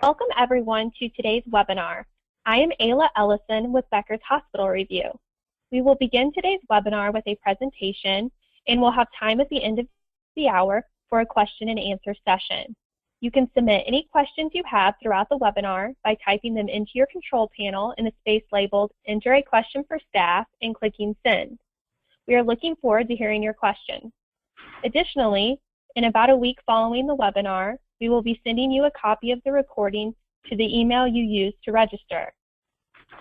Welcome everyone to today's webinar. I am Ayla Ellison with Becker's Hospital Review. We will begin today's webinar with a presentation and we'll have time at the end of the hour for a question and answer session. You can submit any questions you have throughout the webinar by typing them into your control panel in a space labeled Enter a Question for Staff and clicking Send. We are looking forward to hearing your questions. Additionally, in about a week following the webinar, we will be sending you a copy of the recording to the email you used to register.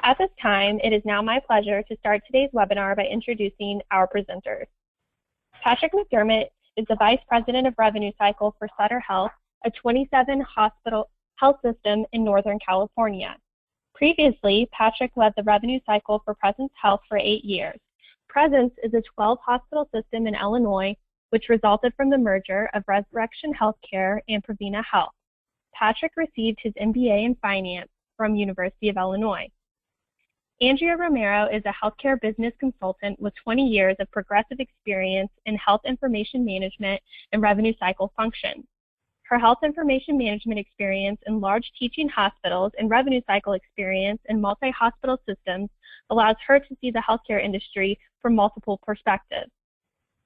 At this time, it is now my pleasure to start today's webinar by introducing our presenters. Patrick McDermott is the Vice President of Revenue Cycle for Sutter Health, a 27-hospital health system in Northern California. Previously, Patrick led the revenue cycle for Presence Health for 8 years. Presence is a 12-hospital system in Illinois which resulted from the merger of Resurrection Healthcare and Provena Health. Patrick received his MBA in Finance from University of Illinois. Andrea Romero is a healthcare business consultant with 20 years of progressive experience in health information management and revenue cycle functions. Her health information management experience in large teaching hospitals and revenue cycle experience in multi-hospital systems allows her to see the healthcare industry from multiple perspectives.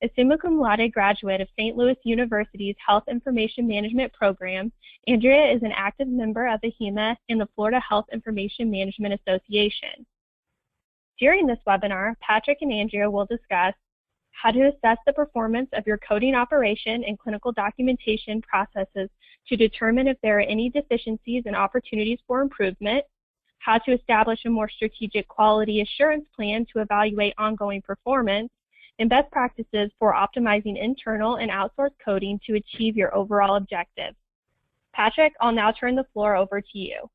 A summa cum laude graduate of St. Louis University's Health Information Management Program, Andrea is an active member of the HEMA and the Florida Health Information Management Association. During this webinar, Patrick and Andrea will discuss how to assess the performance of your coding operation and clinical documentation processes to determine if there are any deficiencies and opportunities for improvement, how to establish a more strategic quality assurance plan to evaluate ongoing performance, and best practices for optimizing internal and outsourced coding to achieve your overall objectives. Patrick, I'll now turn the floor over to you.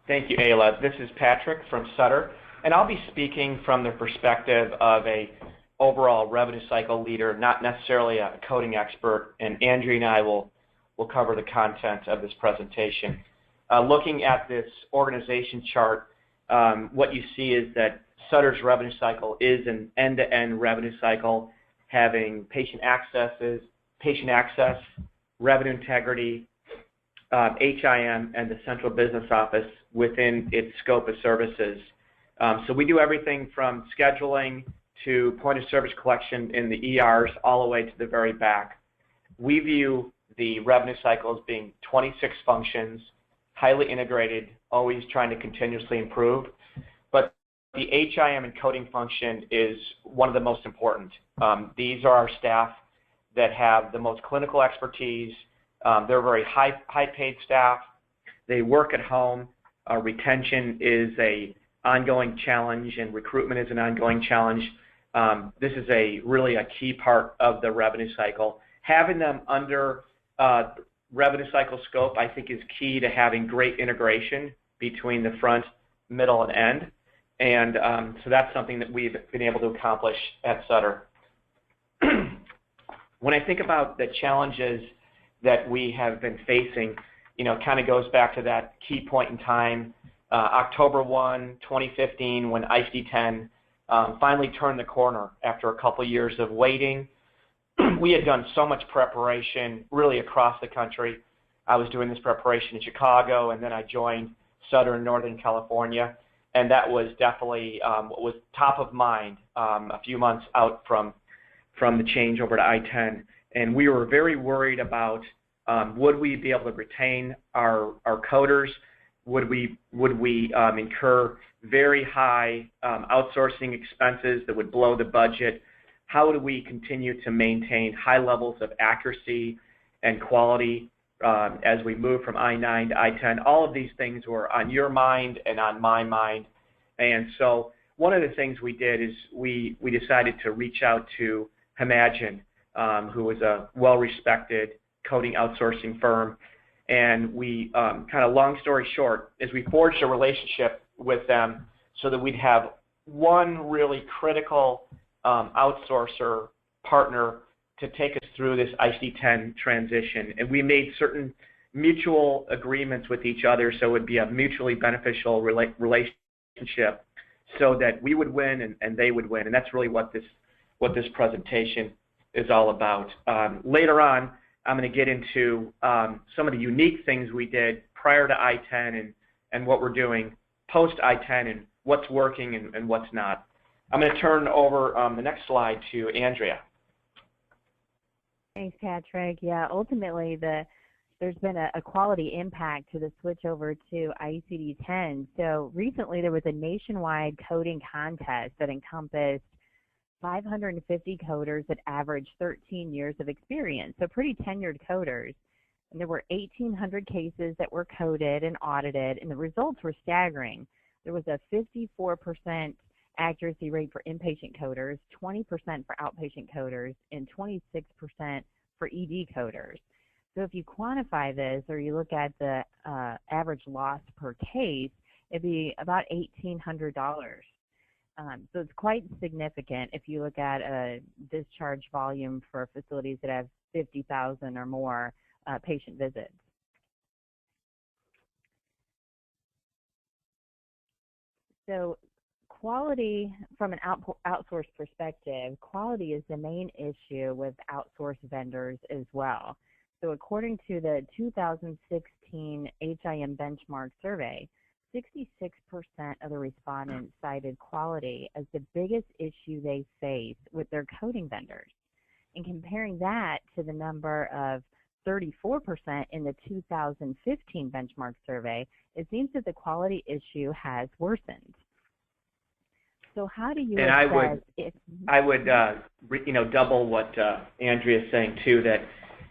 Thank you, Ayla. This is Patrick from Sutter, and I'll be speaking from the perspective of a overall revenue cycle leader, not necessarily a coding expert, and Andrea and I will cover the content of this presentation. Looking at this organization chart, what you see is that Sutter's revenue cycle is an end-to-end revenue cycle having patient access, revenue integrity, HIM, and the central business office within its scope of services. So we do everything from scheduling to point-of-service collection in the ERs all the way to the very back. We view the revenue cycle as being 26 functions, highly integrated, always trying to continuously improve. But the HIM and coding function is one of the most important. These are our staff that have the most clinical expertise. They're very high-paid staff. They work at home. Retention is an ongoing challenge, and recruitment is an ongoing challenge. This is really a key part of the revenue cycle. Having them under revenue cycle scope, I think, is key to having great integration between the front, middle, and end. And so that's something that we've been able to accomplish at Sutter. When I think about the challenges that we have been facing, it kind of goes back to that key point in time, October 1, 2015, when ICD-10 finally turned the corner after a couple years of waiting. We had done so much preparation really across the country. I was doing this preparation in Chicago, and then I joined Sutter in Northern California. And that was definitely what was top of mind a few months out from the change over to I-10. And we were very worried about would we be able to retain our coders? Would we incur very high outsourcing expenses that would blow the budget? How do we continue to maintain high levels of accuracy and quality as we move from I-9 to I-10? All of these things were on your mind and on my mind. And so one of the things we did is we decided to reach out to Imagine, who was a well-respected coding outsourcing firm. And we, kind of long story short, is we forged a relationship with them so that we'd have one really critical outsourcer partner to take us through this ICD-10 transition. And we made certain mutual agreements with each other so it would be a mutually beneficial relationship so that we would win and they would win. And that's really what this presentation is all about. Later on, I'm going to get into some of the unique things we did prior to I-10 and what we're doing post I-10 and what's working and what's not. I'm going to turn over the next slide to Andrea. Thanks, Patrick. Yeah, ultimately, there's been a quality impact to the switch over to ICD-10. So recently, there was a nationwide coding contest that encompassed 550 coders that averaged 13 years of experience, so pretty tenured coders. And there were 1,800 cases that were coded and audited, and the results were staggering. There was a 54% accuracy rate for inpatient coders, 20% for outpatient coders, and 26% for ED coders. So if you quantify this, or you look at the average loss per case, it'd be about $1,800. So it's quite significant if you look at a discharge volume for facilities that have 50,000 or more patient visits. So quality, from an outsourced perspective, quality is the main issue with outsourced vendors as well. So according to the 2016 HIM benchmark survey, 66% of the respondents cited quality as the biggest issue they face with their coding vendors. And comparing that to the number of 34% in the 2015 benchmark survey, it seems that the quality issue has worsened. So how do you assess? I would double what Andrea is saying too. That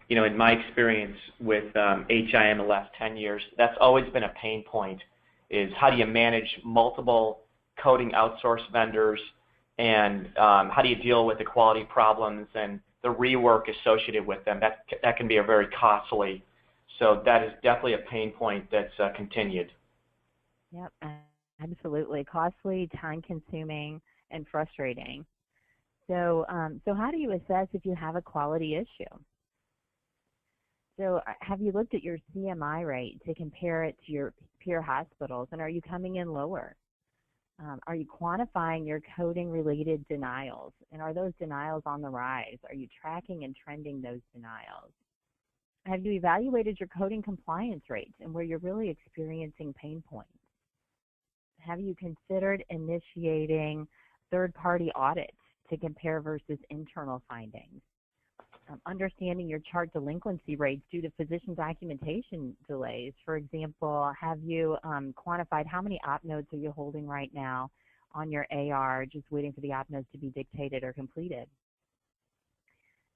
in my experience with HIM the last 10 years, that's always been a pain point. Is how do you manage multiple coding outsource vendors, and how do you deal with the quality problems and the rework associated with them? That can be a very costly. So that is definitely a pain point that's continued. Yep, absolutely. Costly, time-consuming, and frustrating. So how do you assess if you have a quality issue? So have you looked at your CMI rate to compare it to your peer hospitals, and are you coming in lower? Are you quantifying your coding-related denials, and are those denials on the rise? Are you tracking and trending those denials? Have you evaluated your coding compliance rates and where you're really experiencing pain points? Have you considered initiating third-party audits to compare versus internal findings? Understanding your chart delinquency rates due to physician documentation delays. For example, have you quantified how many op notes are you holding right now on your AR, just waiting for the op notes to be dictated or completed?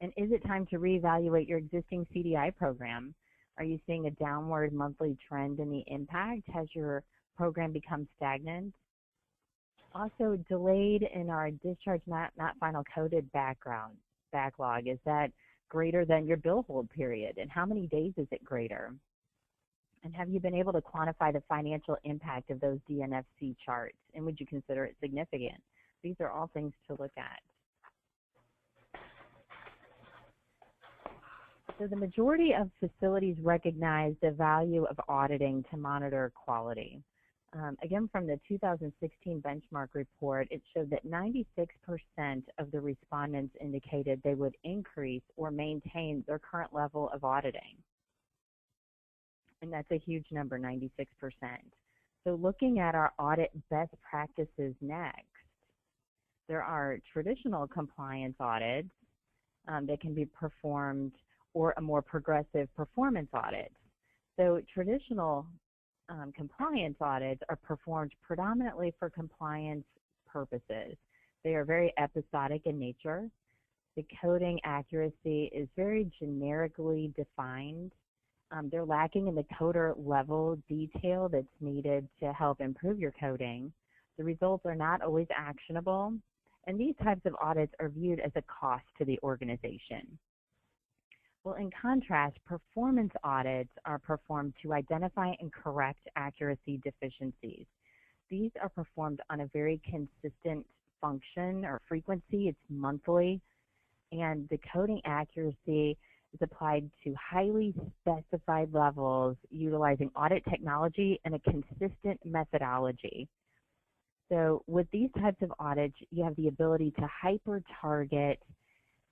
And is it time to reevaluate your existing CDI program? Are you seeing a downward monthly trend in the impact? Has your program become stagnant? Also, delayed in our discharge not final coded backlog, is that greater than your bill hold period, and how many days is it greater? And have you been able to quantify the financial impact of those DNFC charts, and would you consider it significant? These are all things to look at. So the majority of facilities recognize the value of auditing to monitor quality. Again, from the 2016 benchmark report, it showed that 96% of the respondents indicated they would increase or maintain their current level of auditing. And that's a huge number, 96%. So looking at our audit best practices next, there are traditional compliance audits that can be performed, or a more progressive performance audit. So traditional compliance audits are performed predominantly for compliance purposes. They are very episodic in nature. The coding accuracy is very generically defined. They're lacking in the coder level detail that's needed to help improve your coding. The results are not always actionable, and these types of audits are viewed as a cost to the organization. Well, in contrast, performance audits are performed to identify and correct accuracy deficiencies. These are performed on a very consistent function or frequency. It's monthly, and the coding accuracy is applied to highly specified levels utilizing audit technology and a consistent methodology. So with these types of audits, you have the ability to hyper-target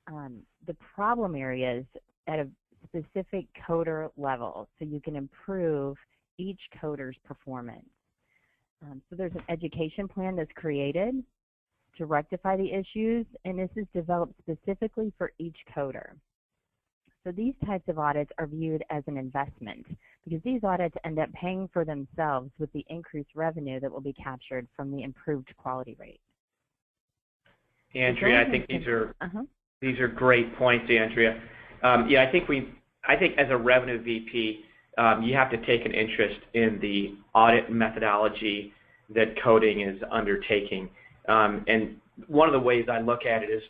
the problem areas at a specific coder level so you can improve each coder's performance. So there's an education plan that's created to rectify the issues, and this is developed specifically for each coder. So these types of audits are viewed as an investment because these audits end up paying for themselves with the increased revenue that will be captured from the improved quality rate. Andrea, I think these are great points, Andrea. Yeah, I think as a revenue VP, you have to take an interest in the audit methodology that coding is undertaking. And one of the ways I look at it is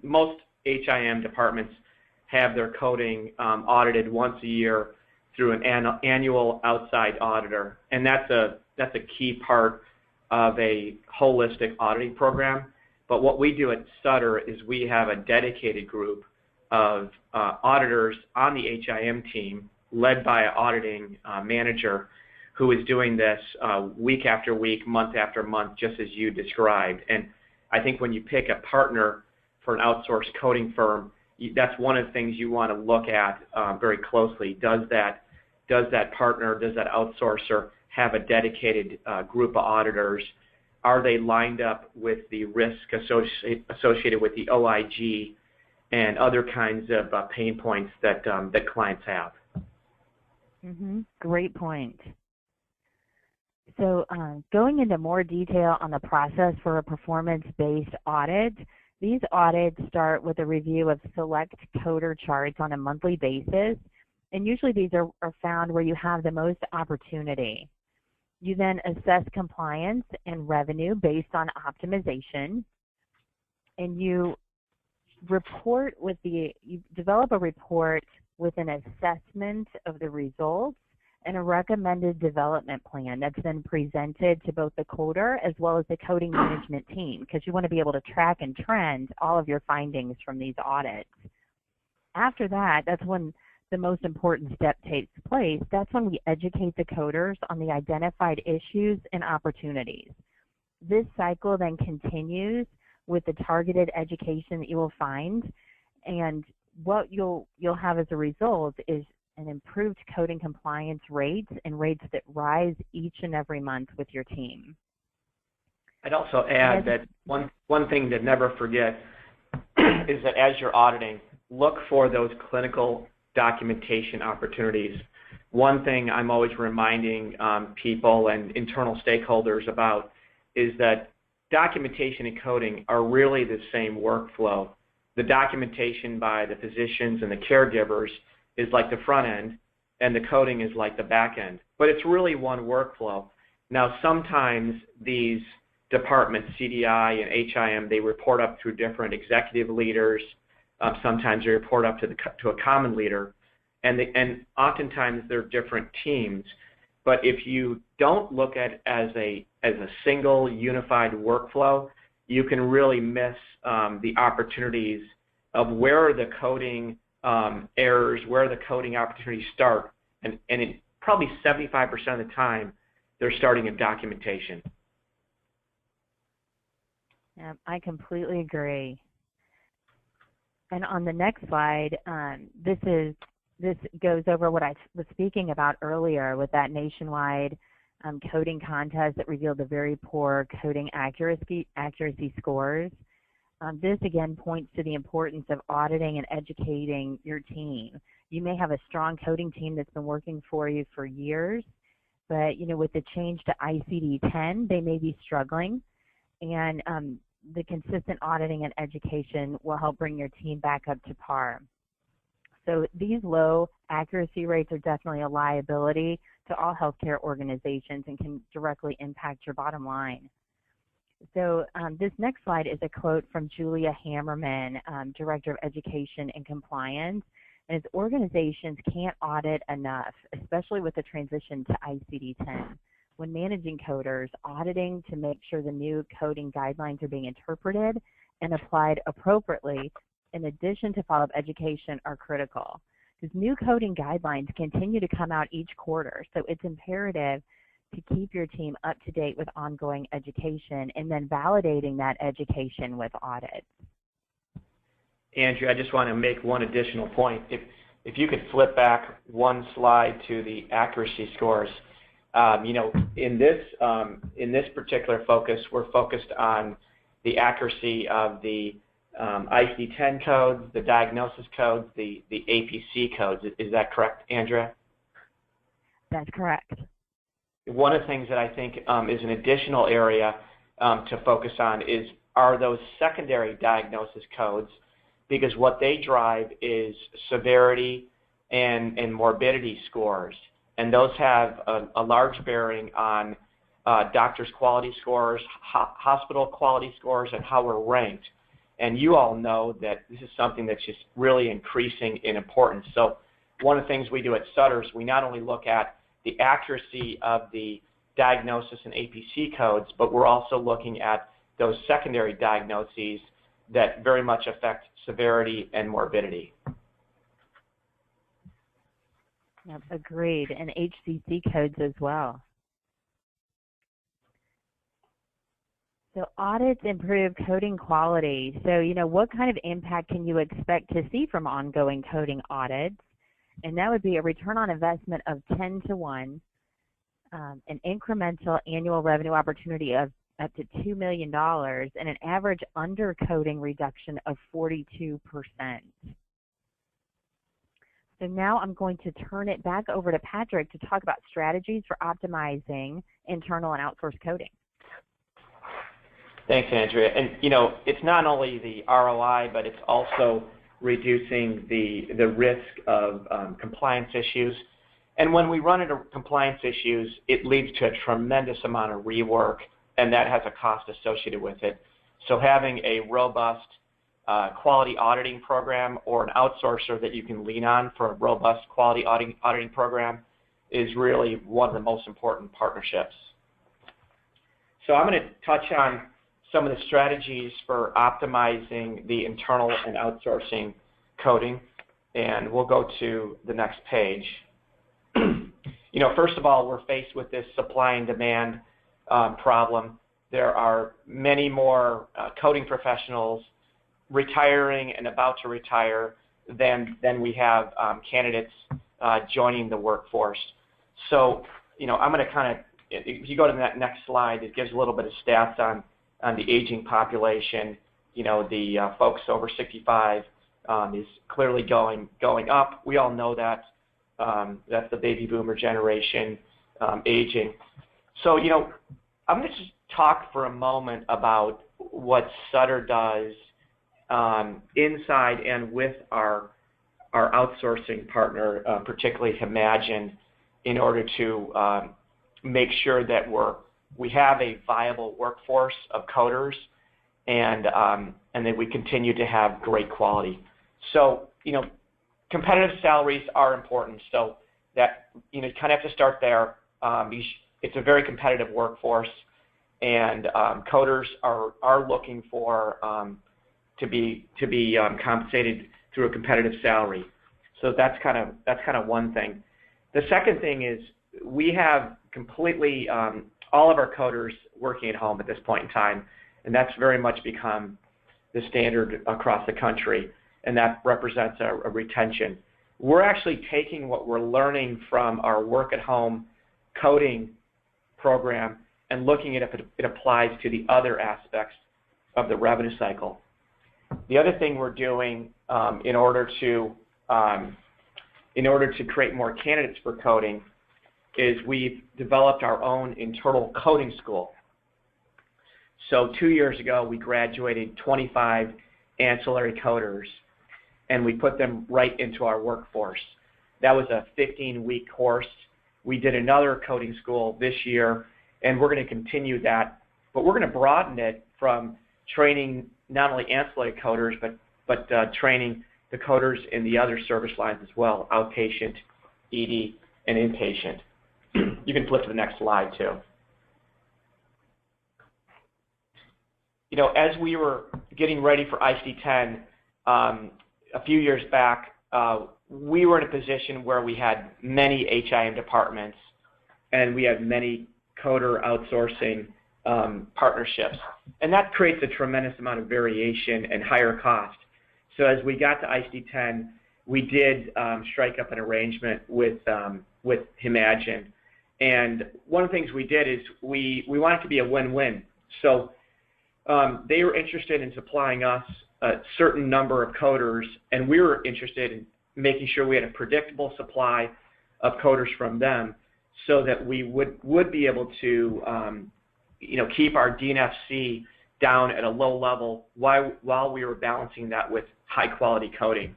most HIM departments have their coding audited once a year through an annual outside auditor, and that's a key part of a holistic auditing program. But what we do at Sutter is we have a dedicated group of auditors on the HIM team led by an auditing manager who is doing this week after week, month after month, just as you described. And I think when you pick a partner for an outsourced coding firm, that's one of the things you want to look at very closely. Does that partner, does that outsourcer have a dedicated group of auditors? Are they lined up with the risk associated with the OIG and other kinds of pain points that clients have? Great point. So going into more detail on the process for a performance-based audit, these audits start with a review of select coder charts on a monthly basis, and usually these are found where you have the most opportunity. You then assess compliance and revenue based on optimization, and you develop a report with an assessment of the results and a recommended development plan that's then presented to both the coder as well as the coding management team, because you want to be able to track and trend all of your findings from these audits. After that, that's when the most important step takes place. That's when we educate the coders on the identified issues and opportunities. This cycle then continues with the targeted education that you will find, and what you'll have as a result is an improved coding compliance rates and rates that rise each and every month with your team. I'd also add that one thing to never forget is that as you're auditing, look for those clinical documentation opportunities. One thing I'm always reminding people and internal stakeholders about is that documentation and coding are really the same workflow. The documentation by the physicians and the caregivers is like the front end, and the coding is like the back end. But it's really one workflow. Now, sometimes these departments, CDI and HIM, they report up through different executive leaders. Sometimes they report up to a common leader, and oftentimes they're different teams. But if you don't look at it as a single unified workflow, you can really miss the opportunities of where the coding errors, where the coding opportunities start, and probably 75% of the time they're starting in documentation. Yeah, I completely agree. And on the next slide, this goes over what I was speaking about earlier with that nationwide coding contest that revealed the very poor coding accuracy scores. This again points to the importance of auditing and educating your team. You may have a strong coding team that's been working for you for years, but with the change to ICD-10, they may be struggling, and the consistent auditing and education will help bring your team back up to par. So these low accuracy rates are definitely a liability to all healthcare organizations and can directly impact your bottom line. So this next slide is a quote from Julia Hammerman, Director of Education and Compliance. And as organizations can't audit enough, especially with the transition to ICD-10. When managing coders, auditing to make sure the new coding guidelines are being interpreted and applied appropriately, in addition to follow-up education, are critical. Because new coding guidelines continue to come out each quarter, so it's imperative to keep your team up to date with ongoing education and then validating that education with audits. Andrew, I just want to make one additional point. if you could flip back one slide to the accuracy scores. In this particular focus, we're focused on the accuracy of the ICD-10 codes, the diagnosis codes, the APC codes. Is that correct, Andrea? That's correct. One of the things that I think is an additional area to focus on are those secondary diagnosis codes, because what they drive is severity and morbidity scores, and those have a large bearing on doctors' quality scores, hospital quality scores, and how we're ranked. And you all know that this is something that's just really increasing in importance. So one of the things we do at Sutter's, we not only look at the accuracy of the diagnosis and APC codes, but we're also looking at those secondary diagnoses that very much affect severity and morbidity. Yep, agreed, and HCC codes as well. So audits improve coding quality. So, what kind of impact can you expect to see from ongoing coding audits? And that would be a return on investment of 10 to 1, an incremental annual revenue opportunity of up to $2 million, and an average undercoding reduction of 42%. So now I'm going to turn it back over to Patrick to talk about strategies for optimizing internal and outsourced coding. Thanks, Andrea. And it's not only the ROI, but it's also reducing the risk of compliance issues. And when we run into compliance issues, it leads to a tremendous amount of rework, and that has a cost associated with it. So having a robust quality auditing program or an outsourcer that you can lean on for a robust quality auditing program is really one of the most important partnerships. So I'm going to touch on some of the strategies for optimizing the internal and outsourcing coding, and we'll go to the next page. First of all, we're faced with this supply and demand problem. There are many more coding professionals retiring and about to retire than we have candidates joining the workforce. So, I'm going to if you go to that next slide, it gives a little bit of stats on the aging population. The folks over 65 is clearly going up. We all know that. That's the baby boomer generation aging. So, I'm going to just talk for a moment about what Sutter does inside and with our outsourcing partner, particularly Imagine, in order to make sure that we have a viable workforce of coders and that we continue to have great quality. So, competitive salaries are important. So that you kind of have to start there. It's a very competitive workforce, and coders are looking for to be compensated through a competitive salary. So that's kind of one thing. The second thing is we have completely all of our coders working at home at this point in time, and that's very much become the standard across the country, and that represents a retention. We're actually taking what we're learning from our work at home coding program and looking at if it applies to the other aspects of the revenue cycle. The other thing we're doing in order to create more candidates for coding is we've developed our own internal coding school. So 2 years ago, we graduated 25 ancillary coders, and we put them right into our workforce. That was a 15-week course. We did another coding school this year, and we're going to continue that, but we're going to broaden it from training not only ancillary coders, but training the coders in the other service lines as well, outpatient, ED, and inpatient. You can flip to the next slide, too. As we were getting ready for ICD-10 a few years back, we were in a position where we had many HIM departments, and we had many coder outsourcing partnerships. And that creates a tremendous amount of variation and higher cost. So as we got to ICD-10, we did strike up an arrangement with Imagine. And one of the things we did is we wanted to be a win-win. So they were interested in supplying us a certain number of coders, and we were interested in making sure we had a predictable supply of coders from them so that we would be able to keep our DNFC down at a low level while we were balancing that with high-quality coding.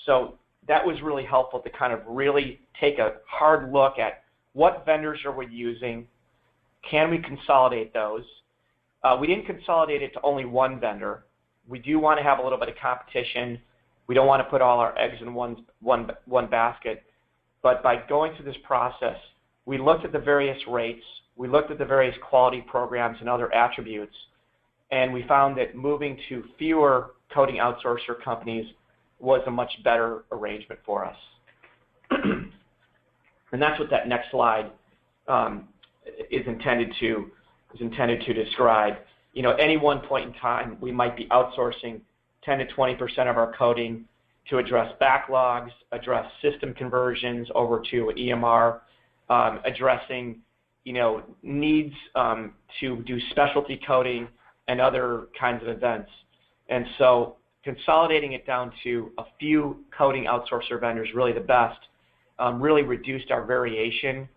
So that was really helpful to kind of really take a hard look at what vendors are we using, can we consolidate those. We didn't consolidate it to only one vendor. We do want to have a little bit of competition. We don't want to put all our eggs in one basket. But by going through this process, we looked at the various rates, we looked at the various quality programs and other attributes, and we found that moving to fewer coding outsourcer companies was a much better arrangement for us. And that's what that next slide is intended to describe. At any one point in time, we might be outsourcing 10 to 20% of our coding to address backlogs, address system conversions over to EMR, addressing needs to do specialty coding and other kinds of events. And so consolidating it down to a few coding outsourcer vendors, really the best, really reduced our variation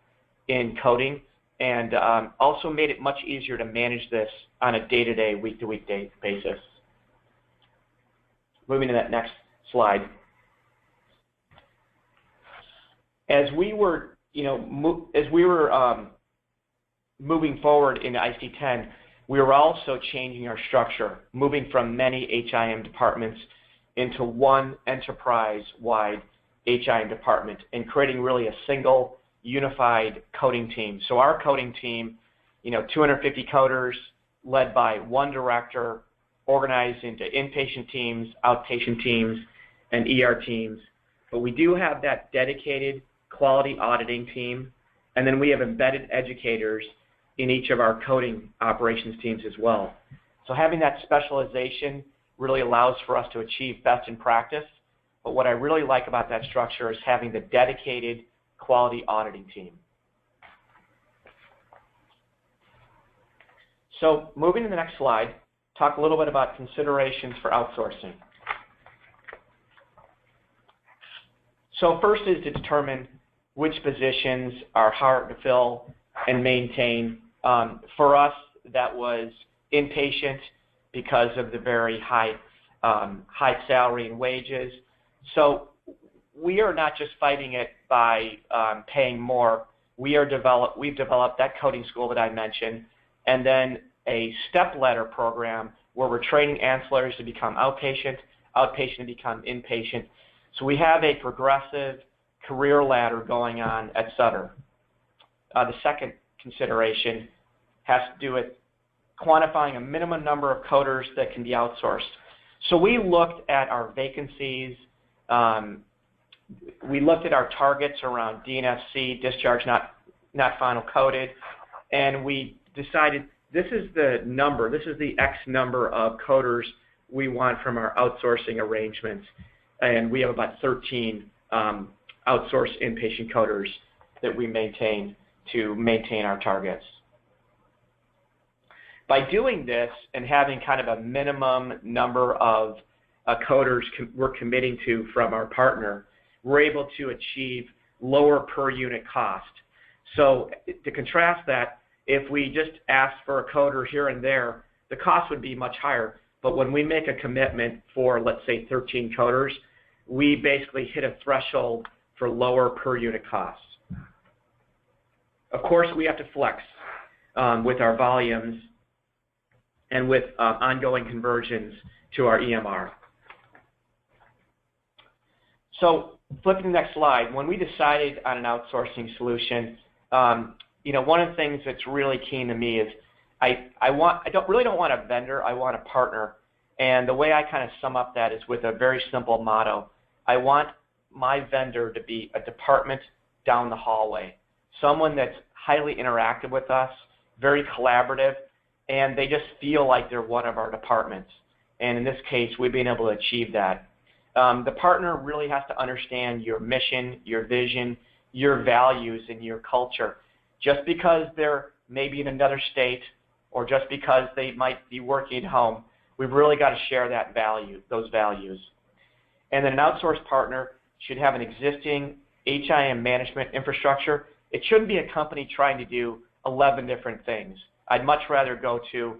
in coding and also made it much easier to manage this on a day-to-day, week-to-week basis. Moving to that next slide. As we were, moving forward into ICD-10, we were also changing our structure, moving from many HIM departments into one enterprise-wide HIM department and creating really a single unified coding team. So our coding team, 250 coders led by one director, organized into inpatient teams, outpatient teams, and ER teams. But we do have that dedicated quality auditing team, and then we have embedded educators in each of our coding operations teams as well. So having that specialization really allows for us to achieve best in practice. But what I really like about that structure is having the dedicated quality auditing team. So moving to the next slide, talk a little bit about considerations for outsourcing. So first is to determine which positions are hard to fill and maintain. For us, that was inpatient because of the very high salary and wages. So we are not just fighting it by paying more. We've developed that coding school that I mentioned, and then a step ladder program where we're training ancillaries to become outpatient, outpatient to become inpatient. So we have a progressive career ladder going on at Sutter. The second consideration has to do with quantifying a minimum number of coders that can be outsourced. So we looked at our vacancies, we looked at our targets around DNFC, discharge not final coded, and we decided this is the number, this is the X number of coders we want from our outsourcing arrangements. And we have about 13 outsourced inpatient coders that we maintain to maintain our targets. By doing this and having kind of a minimum number of coders we're committing to from our partner, we're able to achieve lower per unit cost. So to contrast that, if we just ask for a coder here and there, the cost would be much higher. But when we make a commitment for, let's say, 13 coders, we basically hit a threshold for lower per unit costs. Of course, we have to flex with our volumes and with ongoing conversions to our EMR. So flipping to the next slide, when we decided on an outsourcing solution, one of the things that's really keen to me is I really don't want a vendor, I want a partner. And the way I kind of sum up that is with a very simple motto. I want my vendor to be a department down the hallway, someone that's highly interactive with us, very collaborative, and they just feel like they're one of our departments. And in this case, we've been able to achieve that. The partner really has to understand your mission, your vision, your values, and your culture. Just because they're maybe in another state or just because they might be working at home, we've really got to share that value, those values. And then an outsourced partner should have an existing HIM management infrastructure. It shouldn't be a company trying to do 11 different things. I'd much rather go to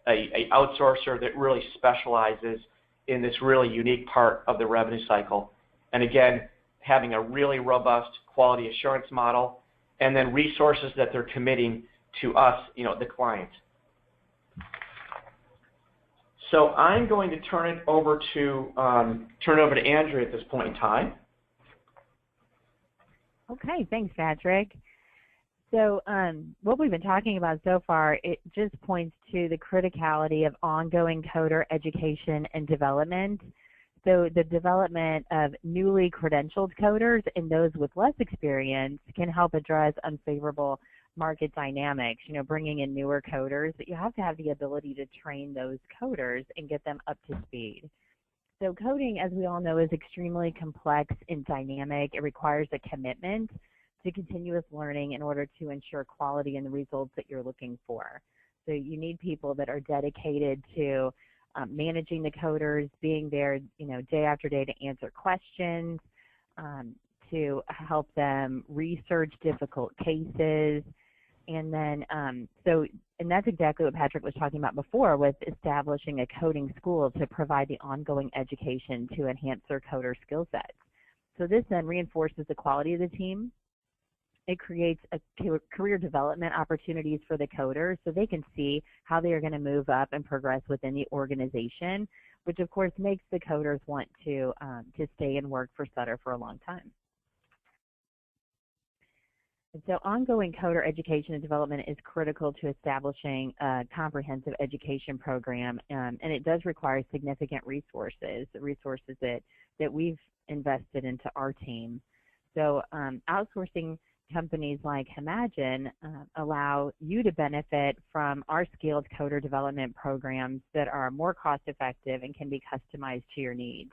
an outsourcer that really specializes in this really unique part of the revenue cycle. And again, having a really robust quality assurance model, and then resources that they're committing to us, the client. So I'm going to turn it over to Andrea at this point in time. Okay, thanks, Patrick. So what we've been talking about so far, it just points to the criticality of ongoing coder education and development. So the development of newly credentialed coders and those with less experience can help address unfavorable market dynamics, bringing in newer coders, but you have to have the ability to train those coders and get them up to speed. So coding, as we all know, is extremely complex and dynamic. It requires a commitment to continuous learning in order to ensure quality in the results that you're looking for. So you need people that are dedicated to managing the coders, being there, day after day to answer questions, to help them research difficult cases, and then and that's exactly what Patrick was talking about before with establishing a coding school to provide the ongoing education to enhance their coder skill sets. So this then reinforces the quality of the team. It creates career development opportunities for the coders so they can see how they are going to move up and progress within the organization, which of course makes the coders want to stay and work for Sutter for a long time. And so ongoing coder education and development is critical to establishing a comprehensive education program, and it does require significant resources that we've invested into our team. So outsourcing companies like Imagine allow you to benefit from our skilled coder development programs that are more cost effective and can be customized to your needs.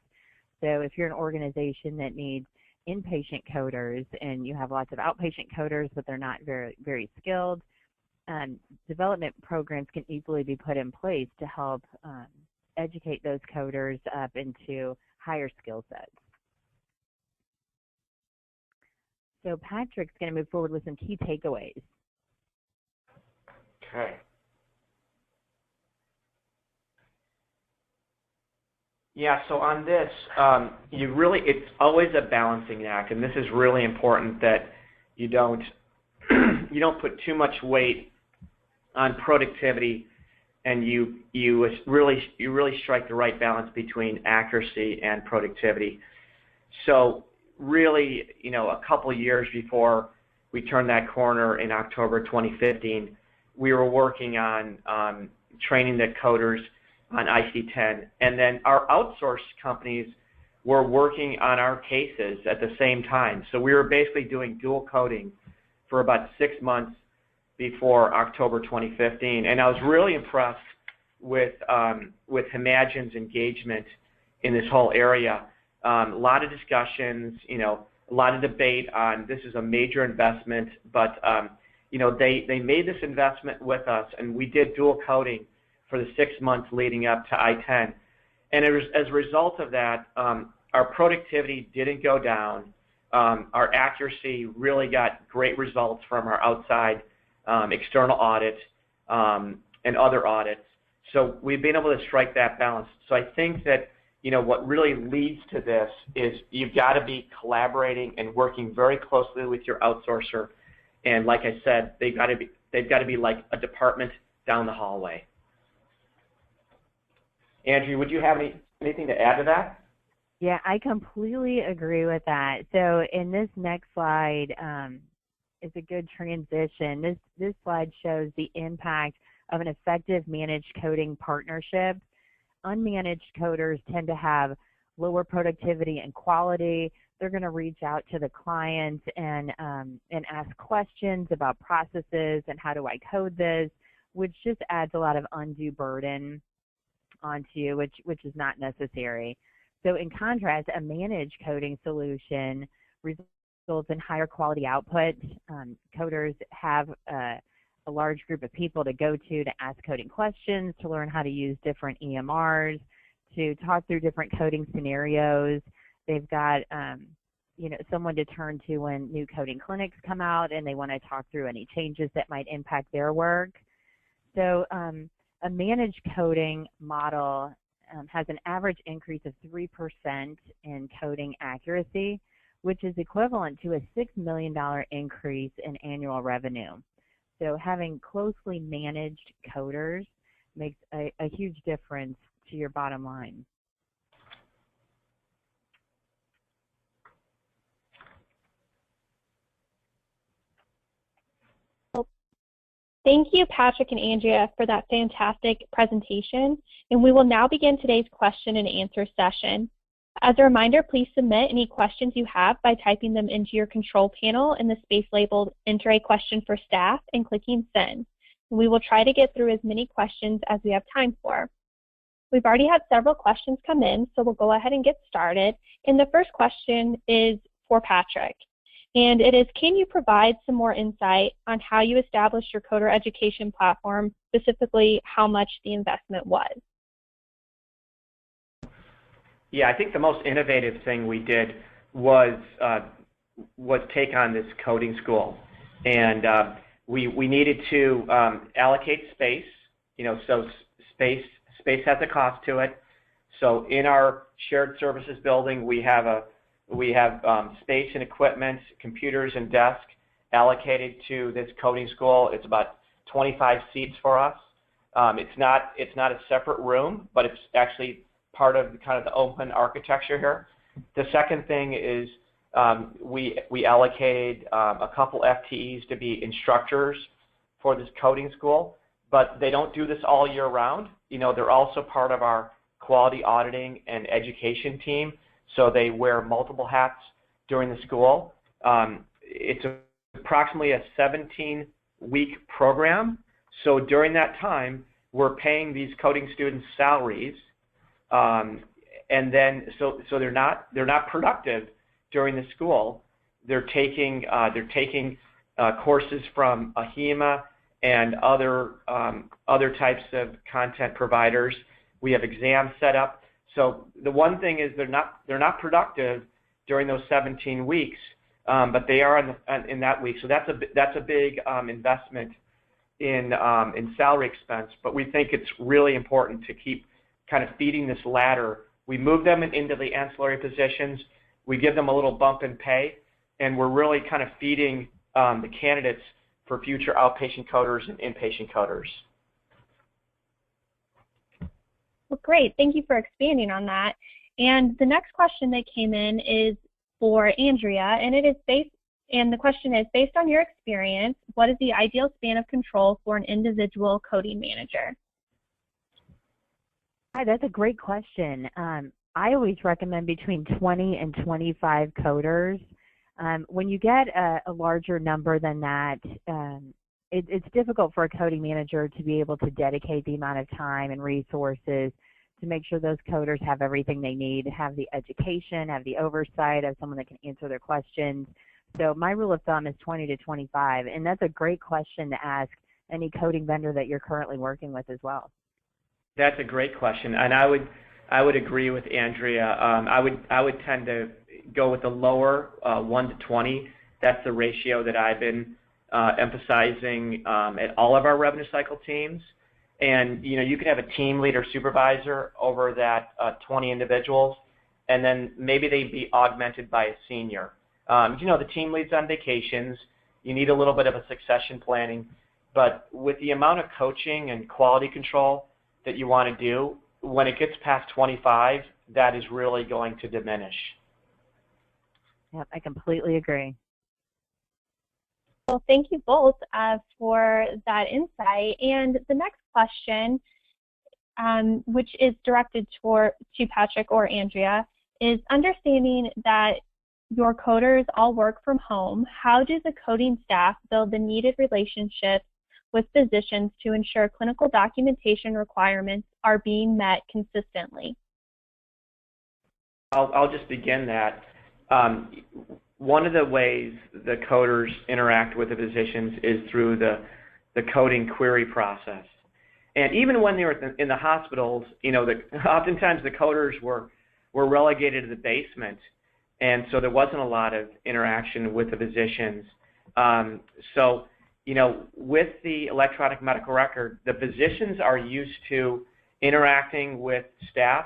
So if you're an organization that needs inpatient coders and you have lots of outpatient coders but they're not very, very skilled, development programs can easily be put in place to help educate those coders up into higher skill sets. So Patrick's going to move forward with some key takeaways. Okay. Yeah, so on this, it's always a balancing act, and this is really important that you don't put too much weight on productivity, and you really strike the right balance between accuracy and productivity. So really, a couple years before we turned that corner in October 2015, we were working on training the coders on ICD-10, and then our outsourced companies were working on our cases at the same time. So we were basically doing dual coding for about 6 months before October 2015, and I was really impressed with Imagine's engagement in this whole area. A lot of discussions, a lot of debate on this is a major investment, but they made this investment with us, and we did dual coding for the 6 months leading up to I-10. And as a result of that, our productivity didn't go down. Our accuracy really got great results from our outside external audit and other audits. So we've been able to strike that balance. So I think that what really leads to this is you've got to be collaborating and working very closely with your outsourcer. And like I said, they've got to be like a department down the hallway. Andrew, would you have anything to add to that? Yeah, I completely agree with that. So in this next slide is a good transition. This slide shows the impact of an effective managed coding partnership. Unmanaged coders tend to have lower productivity and quality. They're going to reach out to the client and ask questions about processes and how do I code this, which just adds a lot of undue burden onto you, which is not necessary. So in contrast, a managed coding solution results in higher quality output. Coders have a large group of people to go to ask coding questions, to learn how to use different EMRs, to talk through different coding scenarios. They've got someone to turn to when new coding clinics come out and they want to talk through any changes that might impact their work. So a managed coding model has an average increase of 3% in coding accuracy, which is equivalent to a $6 million increase in annual revenue. So having closely managed coders makes a huge difference to your bottom line. Thank you, Patrick and Andrea, for that fantastic presentation. And we will now begin today's question and answer session. As a reminder, please submit any questions you have by typing them into your control panel in the space labeled Enter a Question for Staff and clicking Send. We will try to get through as many questions as we have time for. We've already had several questions come in, so we'll go ahead and get started. And the first question is for Patrick. And it is, can you provide some more insight on how you established your coder education platform, specifically how much the investment was? Yeah, I think the most innovative thing we did was take on this coding school. And we needed to allocate space, so space has a cost to it. So in our shared services building, we have space and equipment, computers and desk allocated to this coding school. It's about 25 seats for us. It's not a separate room, but it's actually part of kind of the open architecture here. The second thing is we allocated a couple FTEs to be instructors for this coding school, but they don't do this all year round. They're also part of our quality auditing and education team. So they wear multiple hats during the school. It's approximately a 17-week program. So during that time, we're paying these coding students salaries, and then so they're not productive during the school. They're taking courses from AHEMA and other types of content providers. We have exams set up. So the one thing is they're not productive during those 17 weeks, but they are in that week. So that's a big investment in salary expense. But we think it's really important to keep kind of feeding this ladder. We move them into the ancillary positions. We give them a little bump in pay, and we're really kind of feeding the candidates for future outpatient coders and inpatient coders. Well, great. Thank you for expanding on that. And the next question that came in is for Andrea, and the question is, based on your experience, what is the ideal span of control for an individual coding manager? Hi, that's a great question. I always recommend between 20 and 25 coders. When you get a larger number than that, it's difficult for a coding manager to be able to dedicate the amount of time and resources to make sure those coders have everything they need, have the education, have the oversight of someone that can answer their questions. So my rule of thumb is 20 to 25, and that's a great question to ask any coding vendor that you're currently working with as well. That's a great question, and I would agree with Andrea. I would tend to go with the lower 1 to 20. That's the ratio that I've been emphasizing at all of our revenue cycle teams. And you can have a team leader supervisor over that 20 individuals, and then maybe they'd be augmented by a senior. The team lead's on vacations. You need a little bit of a succession planning, but with the amount of coaching and quality control that you want to do, when it gets past 25, that is really going to diminish. Yep, I completely agree. Well, thank you both for that insight. And the next question, which is directed to Patrick or Andrea, is understanding that your coders all work from home, how does the coding staff build the needed relationships with physicians to ensure clinical documentation requirements are being met consistently? I'll just begin that. One of the ways the coders interact with the physicians is through the coding query process. And even when they were in the hospitals, oftentimes the coders were relegated to the basement, and so there wasn't a lot of interaction with the physicians. With the electronic medical record, the physicians are used to interacting with staff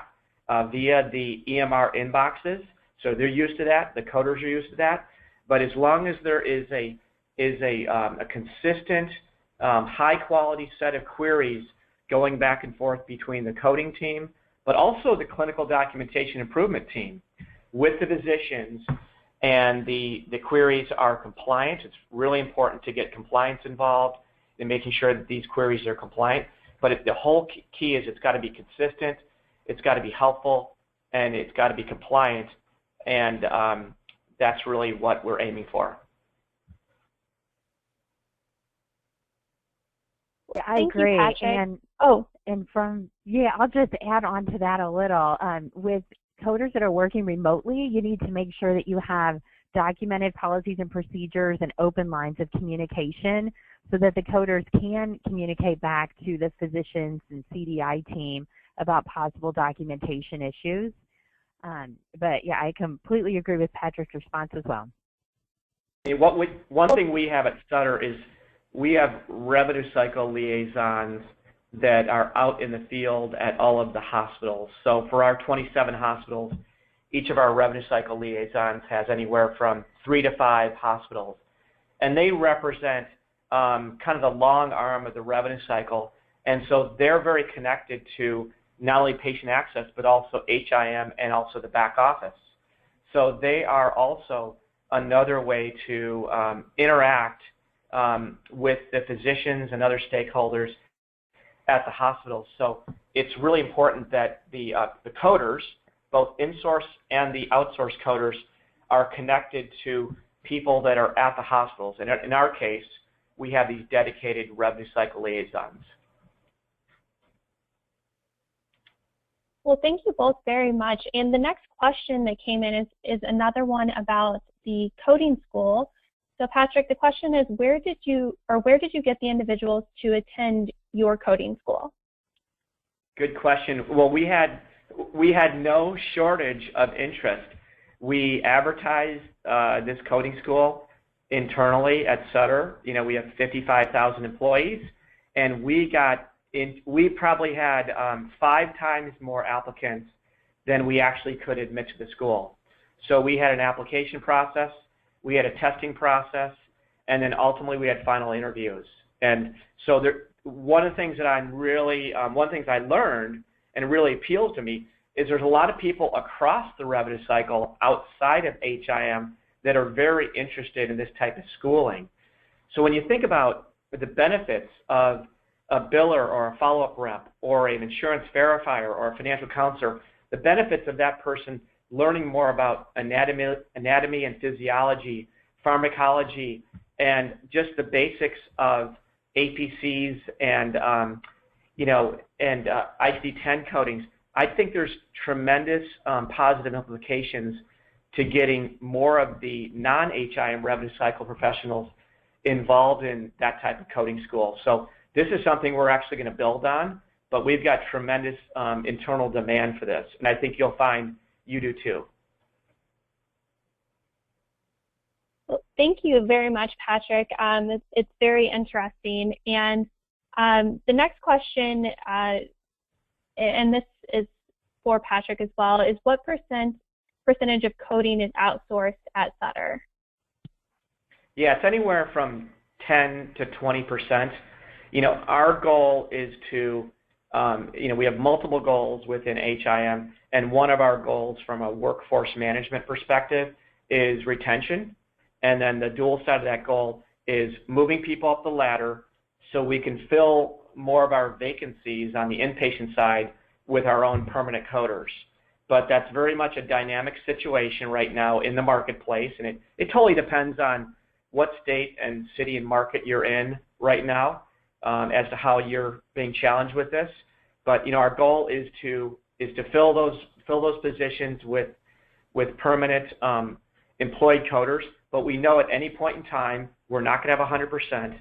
via the EMR inboxes, so they're used to that. The coders are used to that. But as long as there is a consistent, high-quality set of queries going back and forth between the coding team, but also the clinical documentation improvement team with the physicians, and the queries are compliant. It's really important to get compliance involved in making sure that these queries are compliant. But the whole key is it's got to be consistent, it's got to be helpful, and it's got to be compliant, and that's really what we're aiming for. Yeah, I agree. You, Patrick. I'll just add on to that a little. With coders that are working remotely, you need to make sure that you have documented policies and procedures and open lines of communication so that the coders can communicate back to the physicians and CDI team about possible documentation issues. But yeah, I completely agree with Patrick's response as well. One thing we have at Sutter is we have revenue cycle liaisons that are out in the field at all of the hospitals. So for our 27 hospitals, each of our revenue cycle liaisons has anywhere from 3 to 5 hospitals. And they represent kind of the long arm of the revenue cycle. And so they're very connected to not only patient access, but also HIM and also the back office. So they are also another way to interact with the physicians and other stakeholders at the hospitals. So it's really important that the coders, both in-source and the outsource coders, are connected to people that are at the hospitals. And in our case, we have these dedicated revenue cycle liaisons. Well, thank you both very much. And the next question that came in is another one about the coding school. So Patrick, the question is, where did you get the individuals to attend your coding school? Good question. Well, we had no shortage of interest. We advertised this coding school internally at Sutter. We have 55,000 employees, and we probably had 5 times more applicants than we actually could admit to the school. So we had an application process, we had a testing process, and then ultimately we had final interviews. And so one of the things that one thing I learned and really appeals to me is there's a lot of people across the revenue cycle outside of HIM that are very interested in this type of schooling. So when you think about the benefits of a biller or a follow-up rep or an insurance verifier or a financial counselor, the benefits of that person learning more about anatomy and physiology, pharmacology, and just the basics of APCs and ICD-10 codings, I think there's tremendous positive implications to getting more of the non-HIM revenue cycle professionals involved in that type of coding school. So this is something we're actually going to build on, but we've got tremendous internal demand for this, and I think you'll find you do too. Well, thank you very much, Patrick. It's very interesting. And the next question, and this is for Patrick as well, is what percentage of coding is outsourced at Sutter? Yeah, it's anywhere from 10 to 20%. Our goal is to, we have multiple goals within HIM, and one of our goals from a workforce management perspective is retention. And then the dual side of that goal is moving people up the ladder so we can fill more of our vacancies on the inpatient side with our own permanent coders. But that's very much a dynamic situation right now in the marketplace, and it totally depends on what state and city and market you're in right now as to how you're being challenged with this. But our goal is to fill those positions with with permanent employed coders, but we know at any point in time we're not going to have 100%.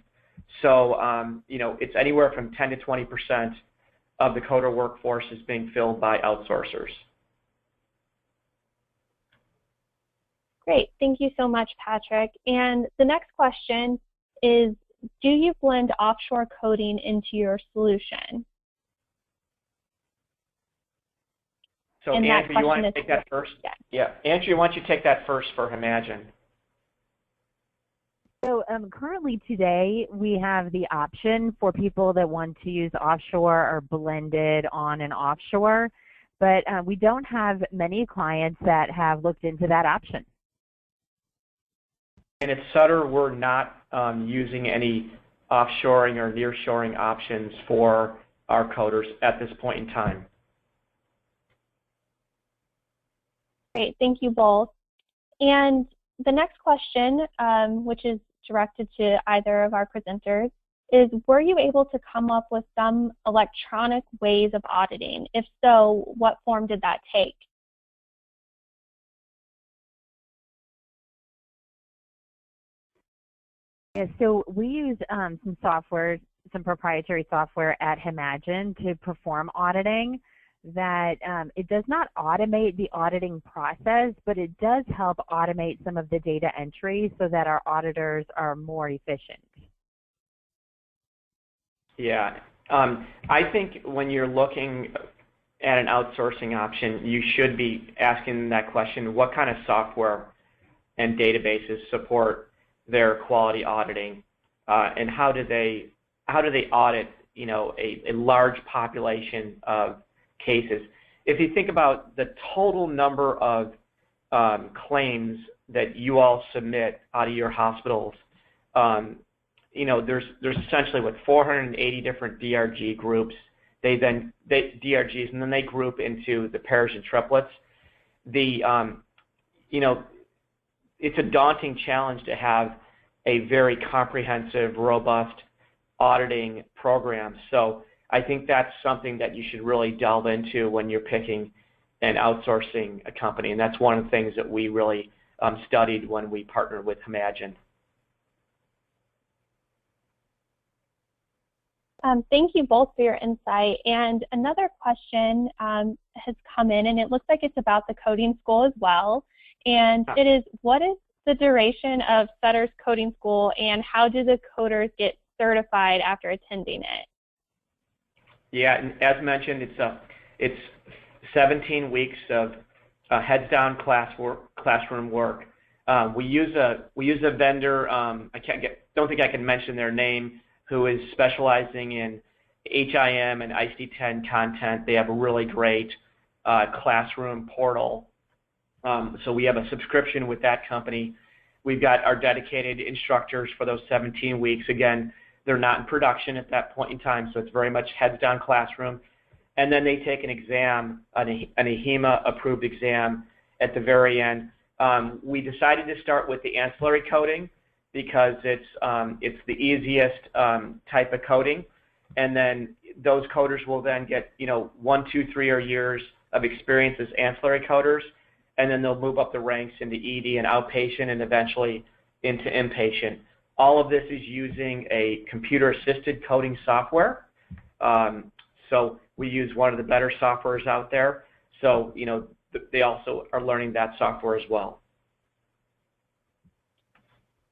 So it's anywhere from 10 to 20% of the coder workforce is being filled by outsourcers. Great, thank you so much, Patrick. And the next question is, do you blend offshore coding into your solution? So Andrew, you want to take that first? Yeah, Andrew, why don't you take that first for Imagine? So currently today, we have the option for people that want to use offshore or blended on and offshore, but we don't have many clients that have looked into that option. And at Sutter, we're not using any offshoring or nearshoring options for our coders at this point in time. Great, thank you both. And the next question, which is directed to either of our presenters, is were you able to come up with some electronic ways of auditing? If so, what form did that take? Yeah, so we use some software, some proprietary software at Imagine to perform auditing that it does not automate the auditing process, but it does help automate some of the data entry so that our auditors are more efficient. Yeah, I think when you're looking at an outsourcing option, you should be asking that question: what kind of software and databases support their quality auditing, and how do they audit, a large population of cases? If you think about the total number of claims that you all submit out of your hospitals, there's essentially 480 different DRG groups. DRGs, and then they group into the pairs and triplets. It's a daunting challenge to have a very comprehensive, robust auditing program. So I think that's something that you should really delve into when you're picking and outsourcing a company, and that's one of the things that we really studied when we partnered with Imagine. Thank you both for your insight. And another question has come in, and it looks like it's about the coding school as well. And it is, what is the duration of Sutter's coding school, and how do the coders get certified after attending it? Yeah, and as mentioned, it's 17 weeks of heads-down classroom work. We use a vendor. Don't think I can mention their name, who is specializing in HIM and ICD-10 content. They have a really great classroom portal. So we have a subscription with that company. We've got our dedicated instructors for those 17 weeks. Again, they're not in production at that point in time, so it's very much heads-down classroom. And then they take an exam, an AHIMA-approved exam at the very end. We decided to start with the ancillary coding because it's the easiest type of coding. And then those coders will then get 1, 2, 3 years of experience as ancillary coders, and then they'll move up the ranks into ED and outpatient and eventually into inpatient. All of this is using a computer-assisted coding software. So we use one of the better softwares out there. So, they also are learning that software as well.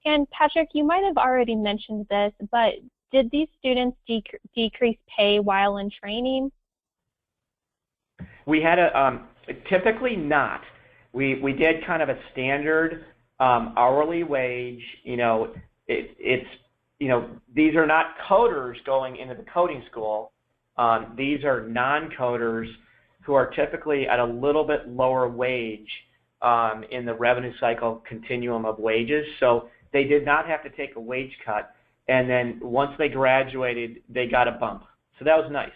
And Patrick, you might have already mentioned this, but did these students decrease pay while in training? We had typically not. We did kind of a standard hourly wage. These are not coders going into the coding school. These are non-coders who are typically at a little bit lower wage in the revenue cycle continuum of wages. So they did not have to take a wage cut. And then once they graduated, they got a bump. So that was nice.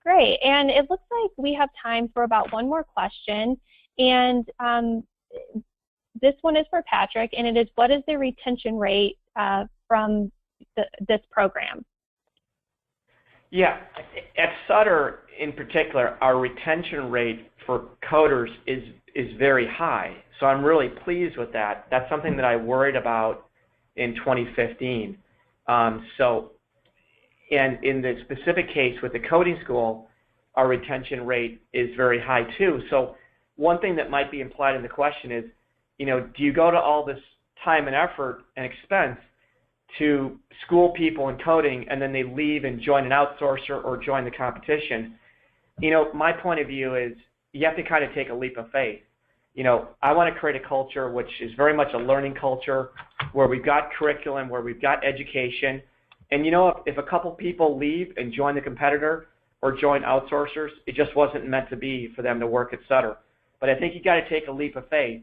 Great. And it looks like we have time for about one more question. And this one is for Patrick, and it is, what is the retention rate from this program? Yeah, at Sutter in particular, our retention rate for coders is very high. So I'm really pleased with that. That's something that I worried about in 2015. And in the specific case with the coding school, our retention rate is very high too. So one thing that might be implied in the question is, do you go to all this time and effort and expense to school people in coding and then they leave and join an outsourcer or join the competition? My point of view is you have to kind of take a leap of faith. I want to create a culture which is very much a learning culture where we've got curriculum, where we've got education. And if a couple people leave and join the competitor or join outsourcers, it just wasn't meant to be for them to work at Sutter. But I think you got to take a leap of faith.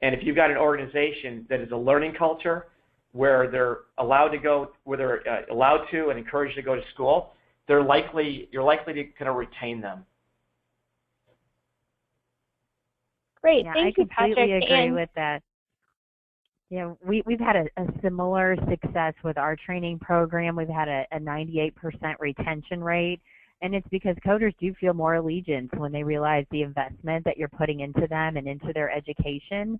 And if you've got an organization that is a learning culture where they're allowed to go, where they're allowed to and encouraged to go to school, you're likely to kind of retain them. Great, Yeah, thank you, Patrick. I completely agree with that. Yeah, we've had a similar success with our training program. We've had a 98% retention rate, and it's because coders do feel more allegiance when they realize the investment that you're putting into them and into their education,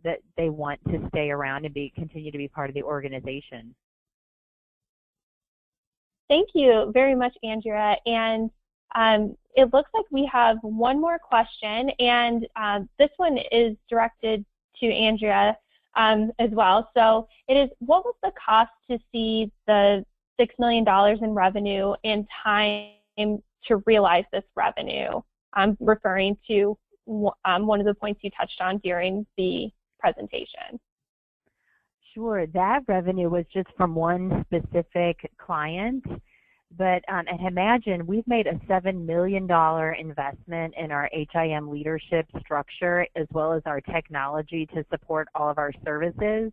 that they want to stay around and continue to be part of the organization. Thank you very much, Andrea. And it looks like we have one more question, and this one is directed to Andrea as well. So it is, what was the cost to see the $6 million in revenue and time to realize this revenue? I'm referring to one of the points you touched on during the presentation. Sure, that revenue was just from one specific client, but and imagine we've made a $7 million investment in our HIM leadership structure as well as our technology to support all of our services,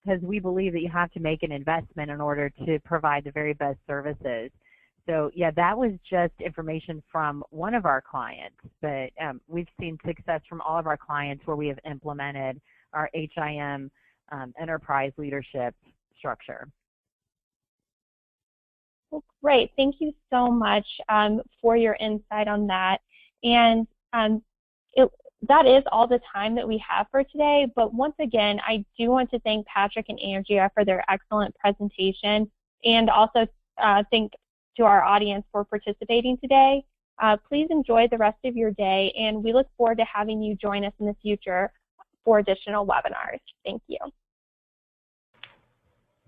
because we believe that you have to make an investment in order to provide the very best services. So yeah, that was just information from one of our clients, but we've seen success from all of our clients where we have implemented our HIM enterprise leadership structure. Well, great. Thank you so much for your insight on that. And that is all the time that we have for today. But once again, I do want to thank Patrick and Andrea for their excellent presentation, and also thank to our audience for participating today. Please enjoy the rest of your day, and we look forward to having you join us in the future for additional webinars. Thank you.